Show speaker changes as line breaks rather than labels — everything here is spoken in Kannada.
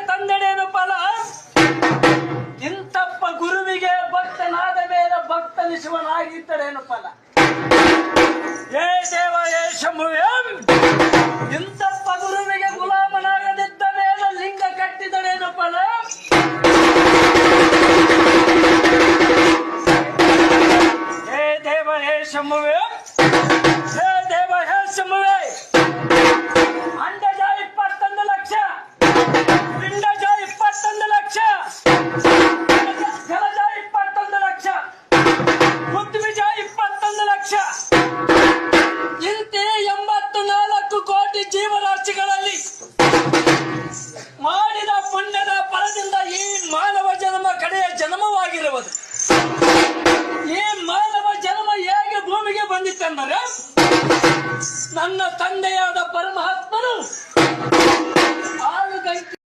ತಂದೆಡೇನು ಫಲ ಇಂತಪ್ಪ ಗುರುವಿಗೆ ಭಕ್ತನಾದ ಮೇಲೆ ಭಕ್ತನಿಸುವನಾಗಿದ್ದಡೇನು ಫಲ ಏ ದೇವ ಏ ಶಂಭುವೆ ಇಂತಪ್ಪ ಗುರುವಿಗೆ ಗುಲಾಮನಾಗದಿದ್ದ ಮೇಲೆ ಲಿಂಗ ಕಟ್ಟಿದಡೇನು ಫಲ ಹೇ ದೇವ ಹೇ ಶಂಭುವೆ ಹೇ ದೇವ ಹೇ ಶಂಭುವೆ ಅಂಡಜ 21 ಲಕ್ಷ ಪಿಂಡಜ 21 ಲಕ್ಷ ಜಲಜ 21 ಲಕ್ಷ ಪೃಥ್ವಿಜ 21 ಲಕ್ಷ ಇಂತೆ 84 ಕೋಟಿ ಜೀವರಾಶಿಗಳಲ್ಲಿ ಮಾಡಿದ ಪುಣ್ಯದ ಫಲದಿಂದ ಈ ಮಾನವ ಜನ್ಮ ಕಡೆಯ ಜನ್ಮವಾಗಿರುವುದು. ಈ ಮಾನವ ಜನ್ಮ ಹೇಗೆ ಭೂಮಿಗೆ ಬಂದಿತ್ತೆಂದರೆ ನನ್ನ ತಂದೆಯಾದ ಪರಮಾತ್ಮನು